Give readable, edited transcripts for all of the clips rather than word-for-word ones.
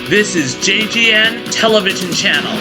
This is JGN Television Channel.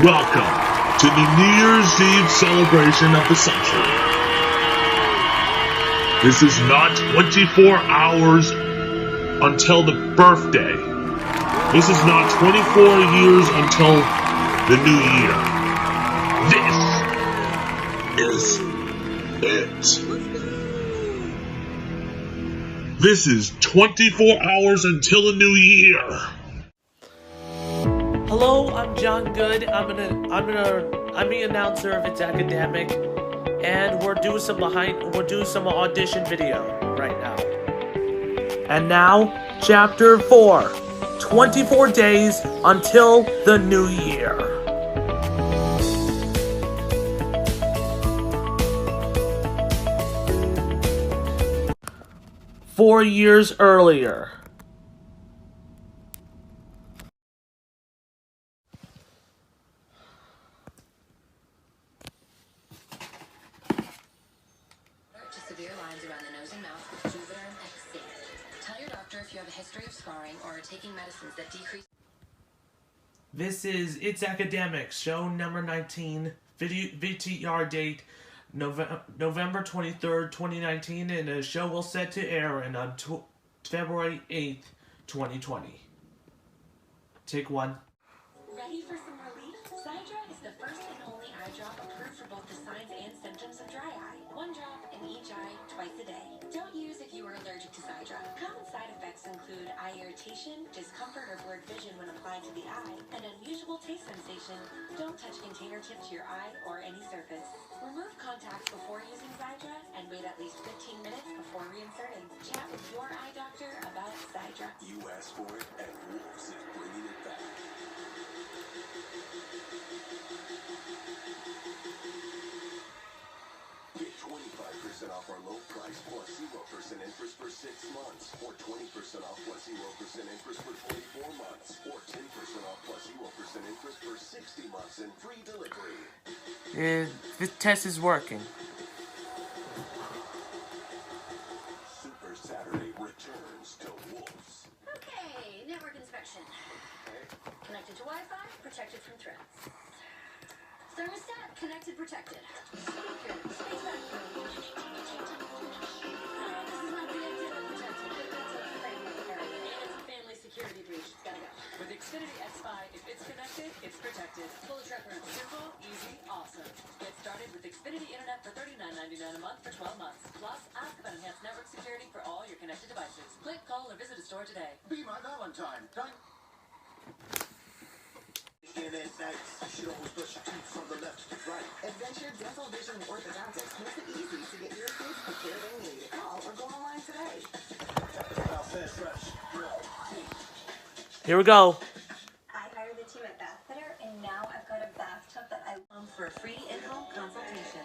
Welcome to the New Year's Eve celebration of the century. This is not 24 hours until the birthday. This is not 24 years until the new year. This is it. This is 24 hours until the new year. Hello, I'm John Good. I'm the announcer of It's Academic, and we're doing some audition video right now. And now, Chapter 4, 24 days until the new year. Four years earlier. Severe lines around the nose and mouth with Juvederm XC. Tell your doctor if you have a history of scarring or are taking medicines that decrease. This is It's Academics, show number 19, VTR date November 23rd, 2019, and the show will set to air on February 8th, 2020. Take one. Ready for some relief? Xiidra is the first and only eye drop approved for both the signs and symptoms of dry eye. One drop in each eye, twice a day. Don't use if you are allergic to Xiidra. Common side effects include eye irritation, discomfort or blurred vision when applied to the eye, and unusual taste sensation. Don't touch container tip to your eye or any surface. Remove contacts before using Xiidra and wait at least 15 minutes before reinserting. Chat with your eye doctor about Xiidra. You asked for it, and Wolves is bringing it back. Get 25% off our low price plus 0% interest for 6 months, or 20% off plus 0% interest for 24 months, or 10% off plus 0% interest for 60 months and free delivery. This test is working. Super Saturday returns to Wolves. Okay, network inspection. Connected to Wi-Fi, protected from threats. Thermostat, connected, protected. Speakers, space back room. This is not connected or protected. That's a frame area. It's a family security breach. Gotta go. With Xfinity X5, if it's connected, it's protected. Pull the truck room. Simple, easy, awesome. Get started with Xfinity Internet for $39.99 a month for 12 months. Plus, ask about enhanced network security for all your connected devices. Click, call, or visit a store today. Be my Valentine. In at night, you should always brush your teeth from the left to right. Adventure Dental Vision Orthodontics makes it easy to get your kids the care they need. Call or go online today. Here we go. I hired the team at Bath Fitter, and now I've got a bathtub that I Come for a free in-home consultation.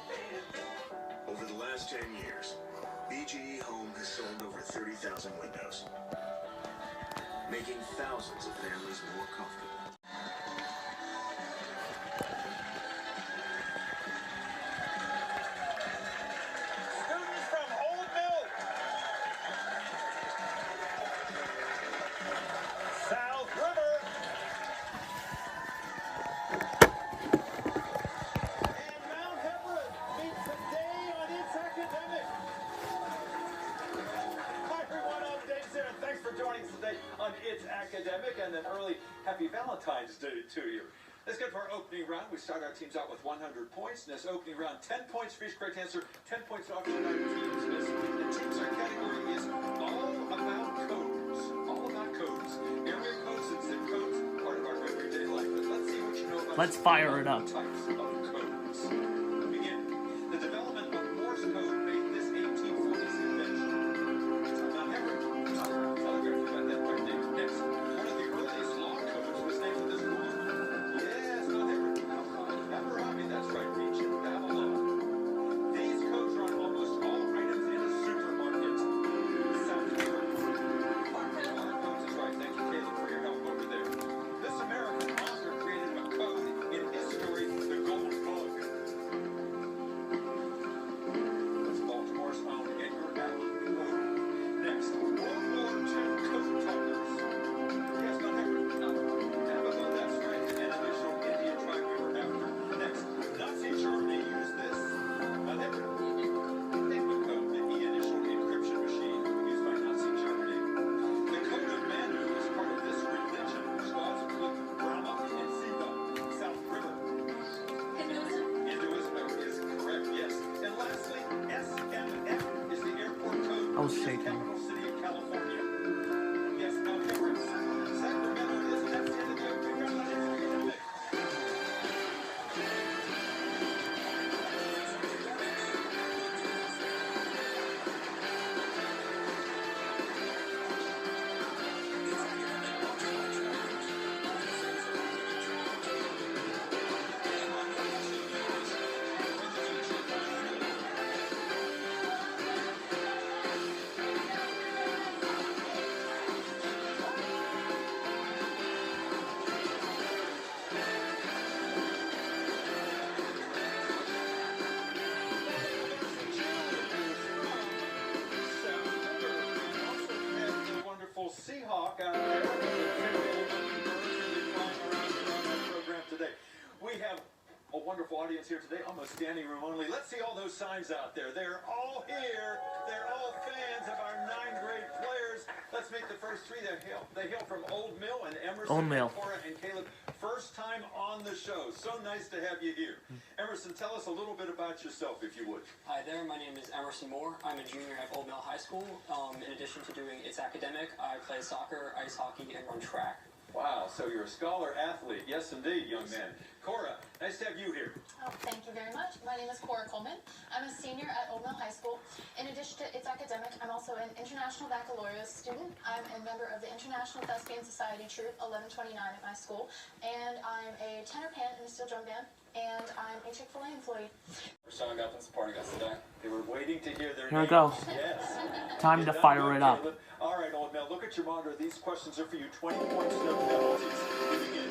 Over the last 10 years, BGE Home has sold over 30,000 windows, making thousands of families more comfortable. Happy Valentine's Day to you. Let's get for our opening round. We start our teams out with 100 points. In this opening round, 10 points for each correct answer, 10 points off to our teams. The teams, our category is all about codes. All about codes. Area codes and zip codes, part of our everyday life. But let's see what you know about Let's fire it up. types of codes. Begin. The development of Morse code made this 1840s invention. Now, Henry, telegraph about that right there. Next, one of the earliest law codes was named for this woman. Yes, not Henry. Hammurabi, that's right, ancient Babylon. These codes are on almost all items in a supermarket. South America. Barcodes is right. Thank you, Caleb, for your help over there. This American author created a code in his story, The Gold Bug. That's Baltimore's own Edgar Allan Poe. Next, World War II code talkers. Yes, not Henry. Navajo, that's right. An initial Indian tribe we were after. Next, Nazi Germany used this. Not Henry. They would code the initial encryption machine used by Nazi Germany. The Code of Manu is part of this religion, which gods include Brahma and Shiva, South River. Hinduism is correct, yes. And lastly, SMF is the airport code I was for the shaking. capital city of California. Yes, Mount Everest. Sacramento it is, and that's the end of the opening round. Let's get it. Wonderful Seahawk out there. Program today. We have a wonderful audience here today, almost standing room only. Let's see all those signs out there. They're all here. They're all fans of our 9th grade players. Let's meet the first three. They hail from Old Mill and Emerson. Old Mill. Cora and Caleb, first time on the show. So nice to have you here. Emerson, tell us a little bit about yourself, if you would. Hi there, my name is Emerson Moore. I'm a junior at Old Mill High School. In addition to doing It's Academic, I play soccer, ice hockey, and run track. Wow, so you're a scholar athlete. Yes, indeed, young man. Cora, nice to have you here. Oh, thank you very much. My name is Cora Coleman. I'm a senior at Old Mill High School. In addition to It's Academic, I'm also an International Baccalaureate student. I'm a member of the International Thespian Society Troupe 1129 at my school. And I'm a tenor pan in the steel drum band. And I'm a Chick-fil-A employee. For showing up and supporting us today. They were waiting to hear their Here we names. go. Yes. Time to fire it up. All right, Old Mill, look at your monitor. These questions are for you. 20 points, no penalties. We begin.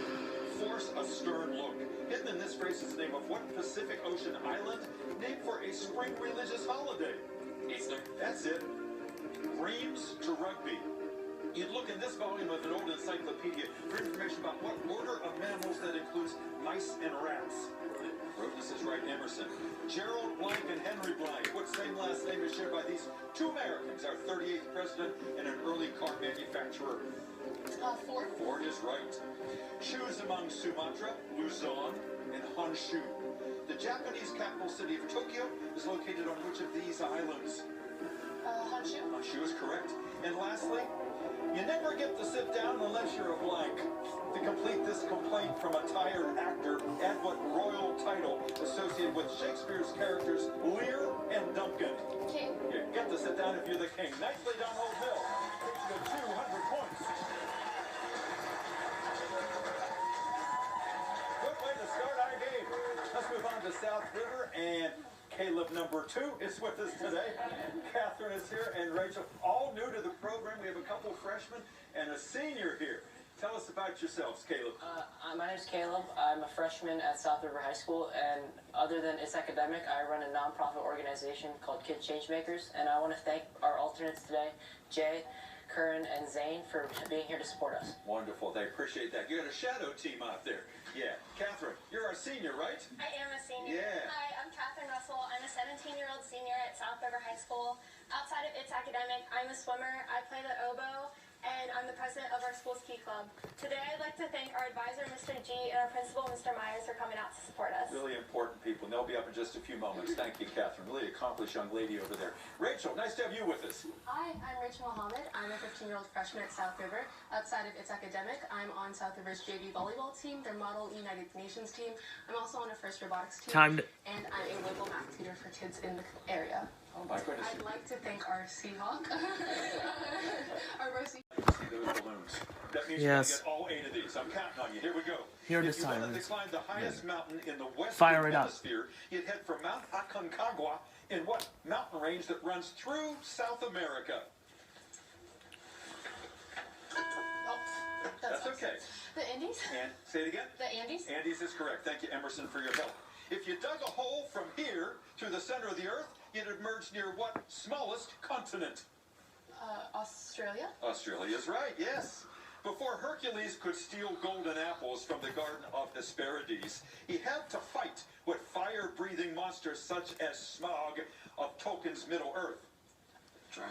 Force a stern look. Hidden in this phrase is the name of what Pacific Ocean island named for a spring religious holiday? Easter. That's it. Reams to rugby. You'd look in this volume of an old encyclopedia for information about what order of mammals that includes mice and rats. Rodents is right, Emerson. Gerald Blank and Henry Blank. What same last name is shared by these two Americans, our 38th president and an early car manufacturer? Ford. Ford is right. Choose among Sumatra, Luzon, and Honshu. The Japanese capital city of Tokyo is located on which of these islands? Honshu. Honshu is correct. And lastly, you never get to sit down unless you're a blank. To complete this complaint from a tired actor, add what royal title associated with Shakespeare's characters Lear and Duncan? King. You get to sit down if you're the king. Nicely done, Old Mill. Takes you to 200 points. Good way to start our game. Let's move on to South River, and Caleb number 2 is with us today. Catherine is here, and Rachel, all new to the program. We have a couple freshmen and a senior here. Tell us about yourselves, Caleb. My name's Caleb. I'm a freshman at South River High School, and other than It's Academic, I run a nonprofit organization called Kid Changemakers, and I want to thank our alternates today, Jay, Curran, and Zane, for being here to support us. Wonderful. They appreciate that. You got a shadow team out there. Yeah. Catherine, you're our senior, right? I am a senior. Yeah. Hi, I'm Catherine Russell. I'm a 17-year-old senior at South River High School. Outside of It's Academic, I'm a swimmer. I play the oboe, and I'm the president of our school ski club. Today I'd like to thank our advisor, Mr. G, and our principal, Mr. Myers, for coming out to support us. Really important people, and they'll be up in just a few moments. Thank you, Catherine. Really accomplished young lady over there. Rachel, nice to have you with us. Hi, I'm Rachel Mohammed. I'm a 15-year-old freshman at South River. Outside of It's Academic, I'm on South River's JV volleyball team, their Model United Nations team. I'm also on a FIRST robotics team. And I'm a local math tutor for kids in the area. Oh my goodness. I'd like to thank our Seahawk. Our Mercy. See those balloons. That means Yes. you're gonna get all 8 of these. I'm counting on you. Here we go. Here are the If you wanted to sirens. climb the highest mountain in the western Fire it up. hemisphere, you'd head for Mount Aconcagua in what mountain range that runs through South America? Oh, That's okay. The Andes? And say it again. The Andes? Andes is correct. Thank you, Emerson, for your help. If you dug a hole from here to the center of the earth, you'd emerge near what smallest continent? Australia? Australia's right, yes. Before Hercules could steal golden apples from the Garden of Hesperides, he had to fight with fire-breathing monsters such as Smaug of Tolkien's Middle-earth.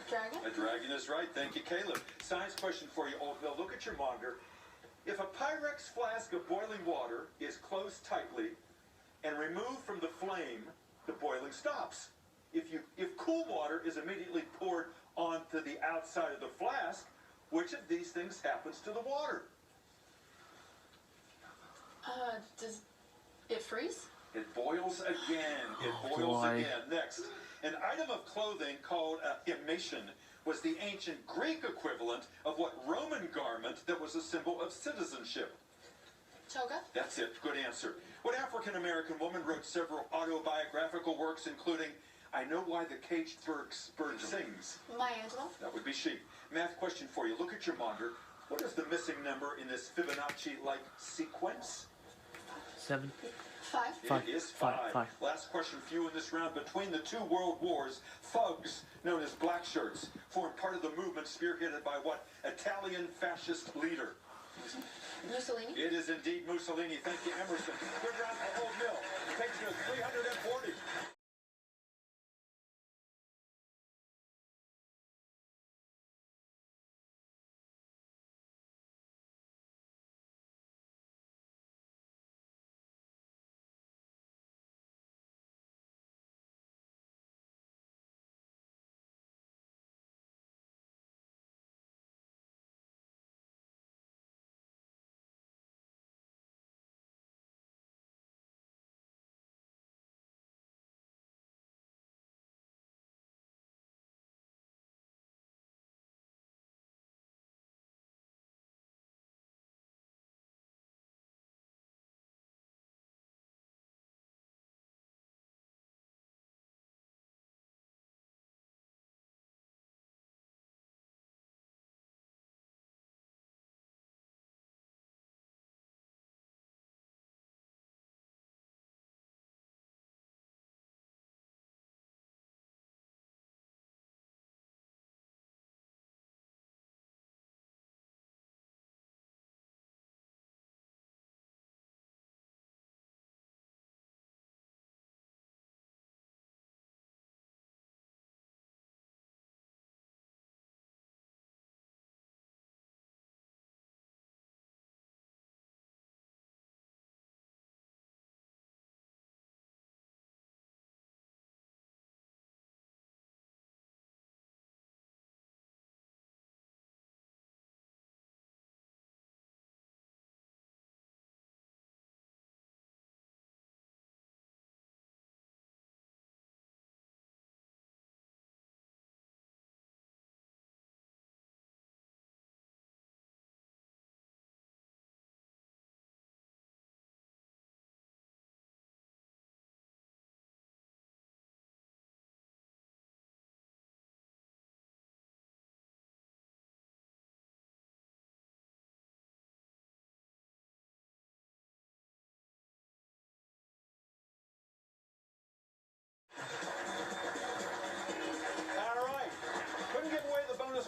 Dragon? A dragon is right. Thank you, Caleb. Science question for you, Old Bill. Look at your monitor. If a Pyrex flask of boiling water is closed tightly and removed from the flame, the boiling stops. If cool water is immediately poured onto the outside of the flask, which of these things happens to the water? Does it freeze? It boils again. It Oh, boils boy. again. Next, an item of clothing called a himation was the ancient Greek equivalent of what Roman garment that was a symbol of citizenship? Toga? That's it. Good answer. What African-American woman wrote several autobiographical works, including I Know Why the Caged Bird Sings? Maya Angelou? That would be she. Math question for you. Look at your monitor. What is the missing number in this Fibonacci-like sequence? 7. 5. It is Five. 5. Last question for you in this round. Between the 2 world wars, thugs, known as black shirts, formed part of the movement spearheaded by what Italian fascist leader? Mussolini? It is indeed Mussolini. Thank you, Emerson. Good round for Old Mill. Takes you to 340.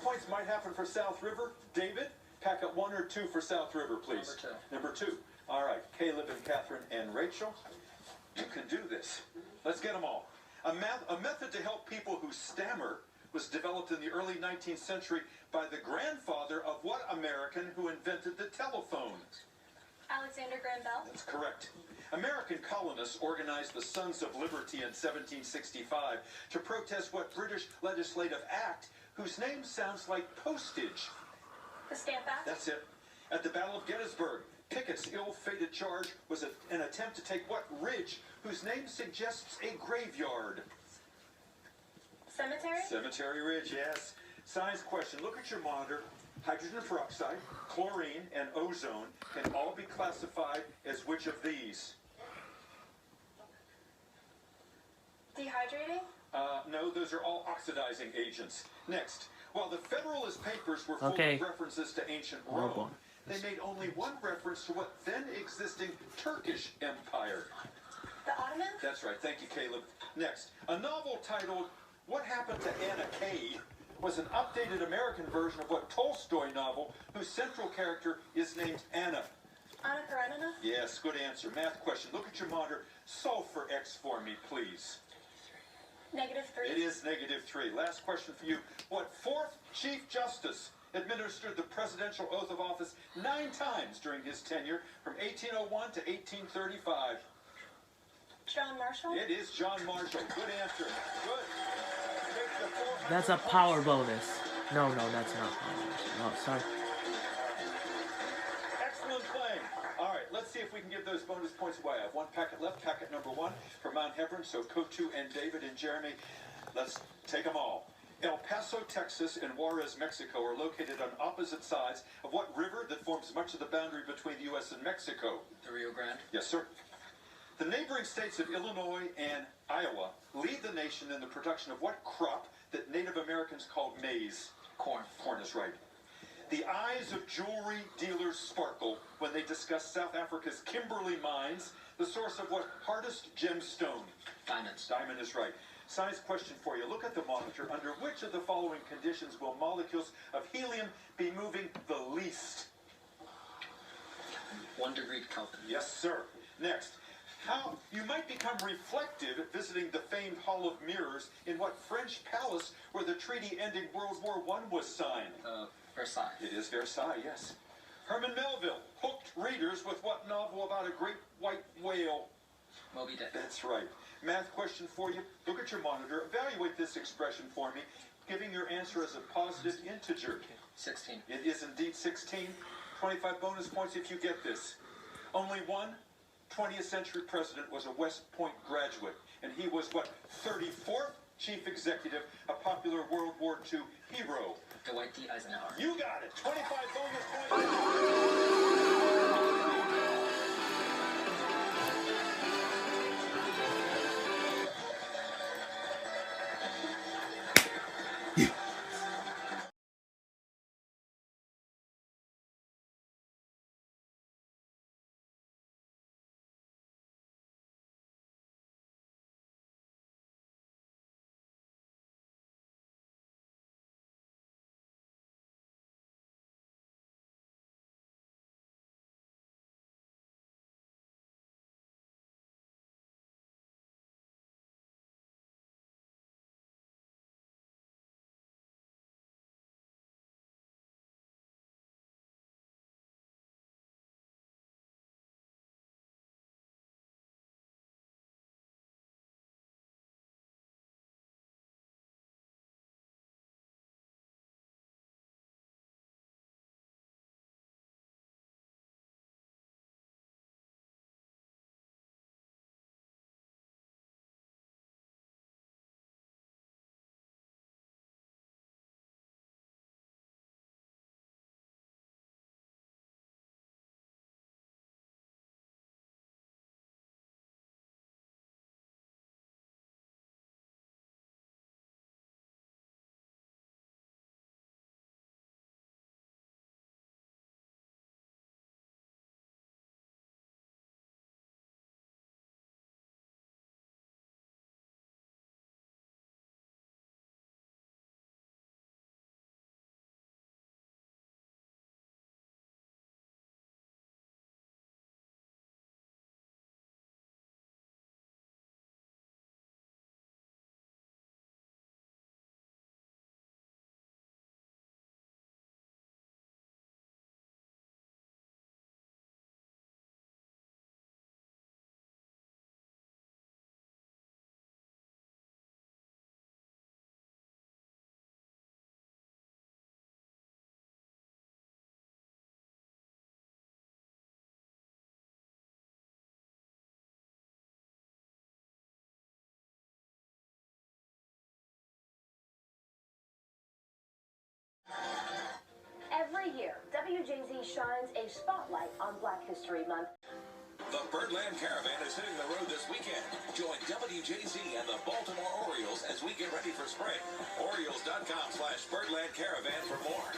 Points might happen for South River. David, pack up 1 or 2 for South River, please. Number 2. All right, Caleb and Catherine and Rachel, you can do this. Let's get them all. A method to help people who stammer was developed in the early 19th century by the grandfather of what American who invented the telephone? Alexander Graham Bell. That's correct. American colonists organized the Sons of Liberty in 1765 to protest what British legislative act whose name sounds like postage? The Stamp Act. That's it. At the Battle of Gettysburg, Pickett's ill-fated charge was an attempt to take what ridge whose name suggests a graveyard? Cemetery. Cemetery Ridge, yes. Science question. Look at your monitor. Hydrogen peroxide, chlorine, and ozone can all be classified as which of these? Dehydrating. No, those are all oxidizing agents. Next, while the Federalist Papers were full Okay. of references to ancient Oh, boy. Rome, they made only one reference to what then existing Turkish Empire. The Ottomans. That's right. Thank you, Caleb. Next, a novel titled What Happened to Anna Cade was an updated American version of what Tolstoy novel whose central character is named Anna? Anna Karenina. Yes, good answer. Math question. Look at your monitor. Solve for x for me, please. -3. It is -3. Last question for you. What fourth Chief Justice administered the presidential oath of office 9 times during his tenure from 1801 to 1835? John Marshall. It is John Marshall. Good answer. Good. Take the 400 That's a points. power bonus. No, that's not power bonus. Oh, sorry. Excellent playing. All right, let's see if we can give those bonus points away. I have one packet left, packet number 1 for Mount Hebron. So Kotu and David and Jeremy, let's take them all. El Paso, Texas, and Juarez, Mexico are located on opposite sides of what river that forms much of the boundary between the U.S. and Mexico? The Rio Grande. Yes, sir. The neighboring states of Illinois and Iowa lead the nation in the production of what crop that Native Americans called maize? Corn. Corn is right. The eyes of jewelry dealers sparkle when they discuss South Africa's Kimberley mines, the source of what hardest gemstone? Diamonds. Diamond is right. Science question for you. Look at the monitor. Under which of the following conditions will molecules of helium be moving the least? 1 degree Kelvin. Yes, sir. Next. How you might become reflective visiting the famed Hall of Mirrors in what French palace where the treaty ending World War I was signed? Versailles. It is Versailles, yes. Herman Melville hooked readers with what novel about a great white whale? Moby Dick. That's right. Math question for you. Look at your monitor. Evaluate this expression for me, giving your answer as a positive integer. 16. It is indeed 16. 25 bonus points if you get this. Only one 20th century president was a West Point graduate, and he was what? 34th chief executive, a popular World War II hero. Dwight D. Eisenhower. You got it. 25 bonus points. he shines a spotlight on Black History Month. The Birdland Caravan is hitting the road this weekend. Join WJZ and the Baltimore Orioles as we get ready for spring. Orioles.com/Birdland Caravan for more.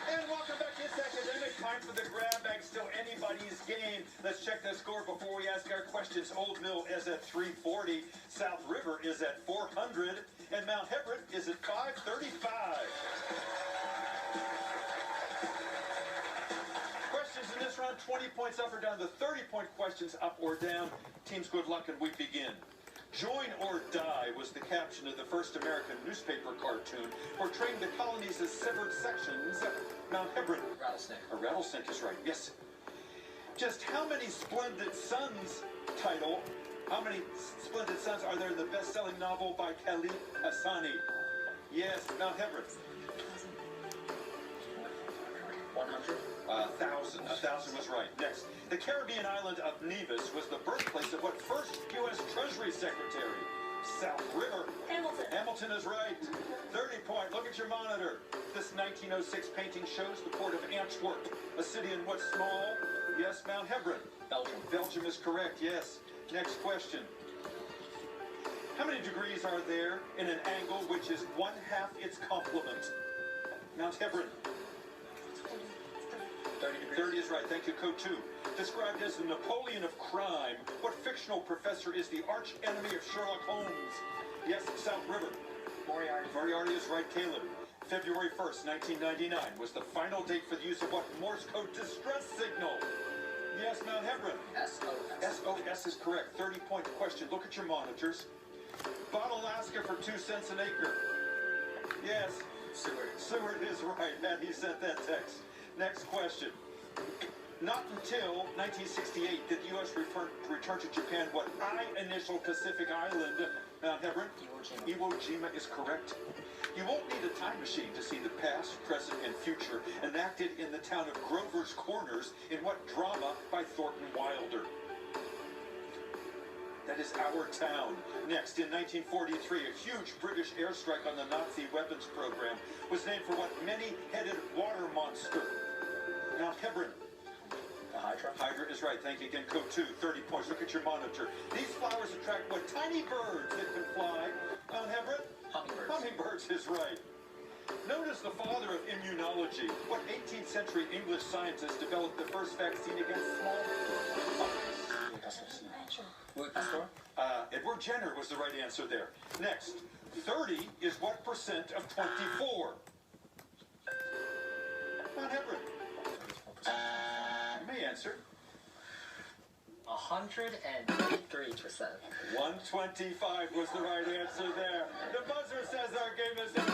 And welcome back. It's Academic. Time for the grab bag. Still anybody's game. Let's check the score before we ask our questions. Old Mill is at 340. South River is at 400. And Mount Hebron is at 535. Questions in this round, 20 points up or down. The 30-point questions up or down. Teams, good luck, and we begin. Join or Die was the caption of the first American newspaper cartoon portraying the colonies as severed sections. Mount Hebron. Rattlesnake. A rattlesnake is right, yes. Just how many Splendid Sons title, how many Splendid Sons are there in the best-selling novel by Khalid Hassani? Yes, Mount Hebron. 100. 1,000. 1,000 was right. Next. The Caribbean island of Nevis was the birthplace of what first U.S. Treasury Secretary? South River. Hamilton. Hamilton is right. 30 point. Look at your monitor. This 1906 painting shows the port of Antwerp, a city in what small? Yes, Mount Hebron. Belgium. Belgium is correct, yes. Next question. How many degrees are there in an angle which is 1/2 its complement? Mount Hebron. 30 degrees. 30 is right. Thank you, Code 2. Described as the Napoleon of crime, what fictional professor is the arch enemy of Sherlock Holmes? Yes, South River. Moriarty. Moriarty is right, Caleb. February 1st, 1999 was the final date for the use of what Morse code distress signal? Yes, Mount Hebron. SOS. SOS is correct. 30-point question. Look at your monitors. Bought Alaska for 2 cents an acre. Yes. Seward. Seward is right, and he sent that text. Next question. Not until 1968 did the U.S. return to Japan what initial Pacific island? Mount Hebron? Iwo Jima. Iwo Jima is correct. You won't need a time machine to see the past, present, and future enacted in the town of Grover's Corners in what drama by Thornton Wilder? That is Our Town. Next, in 1943, a huge British airstrike on the Nazi weapons program was named for what many-headed water monster? Mount Hebron. The Hydra. Hydra is right. Thank you again. Code 2, 30 points. Look at your monitor. These flowers attract what tiny birds that can fly? Mount Hebron? Hummingbirds. Hummingbirds is right. Known as the father of immunology, what 18th century English scientist developed the first vaccine against smallpox? Louis Pasteur. Edward Jenner was the right answer there. Next, 30 is what percent of 24? Mount Hebron. You may answer. 103%. 125 was the right answer there. The buzzer says our game is over.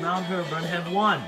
Mount Hebron have won.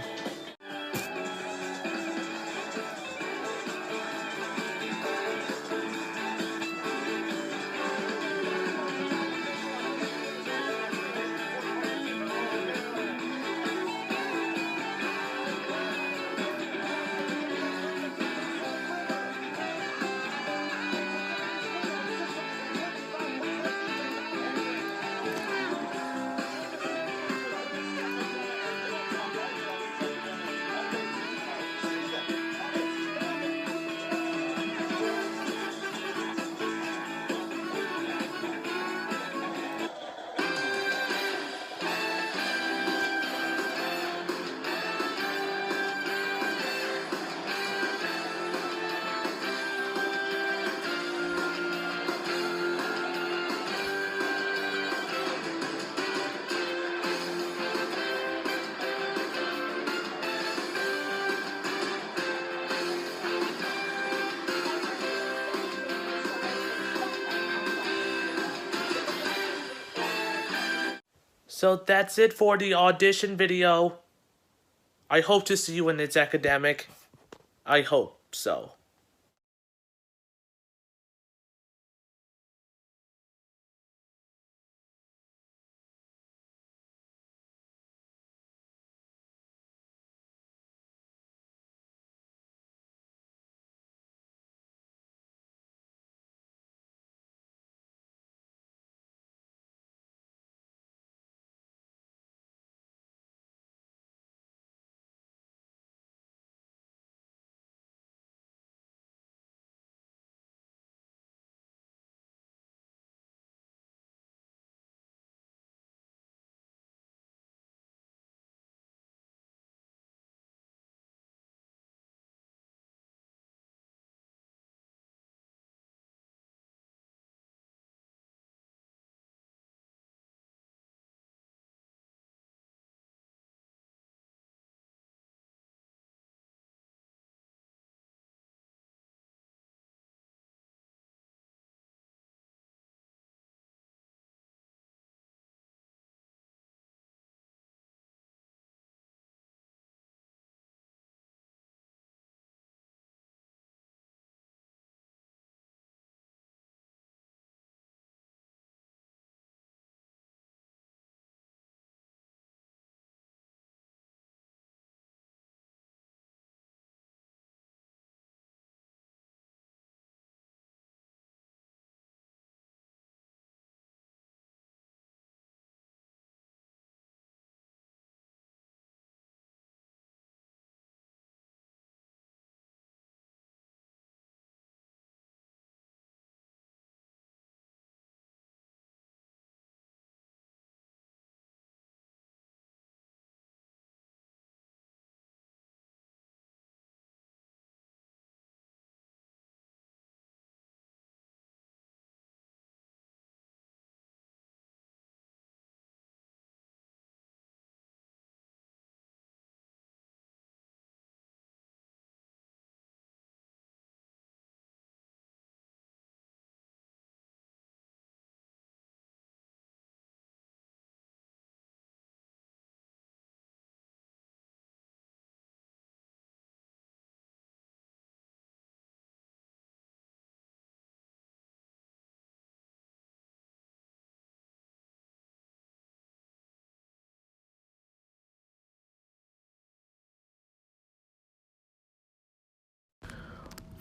So that's it for the audition video. I hope to see you in It's Academic. I hope so.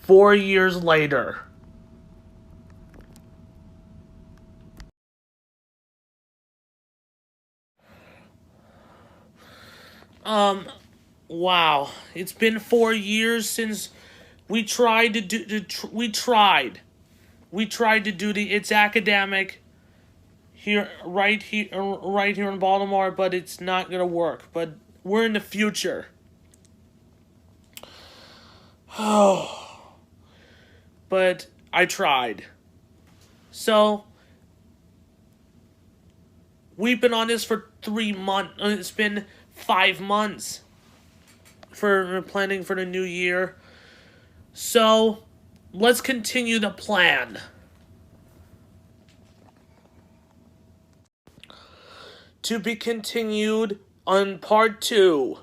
Four years later. Wow. It's been 4 years since we tried to do we tried to do the It's Academic right here in Baltimore, but it's not gonna work. But we're in the future. Oh, but I tried. So we've been on this for 3 months. It's been 5 months for planning for the new year. So let's continue the plan. To be continued on part 2.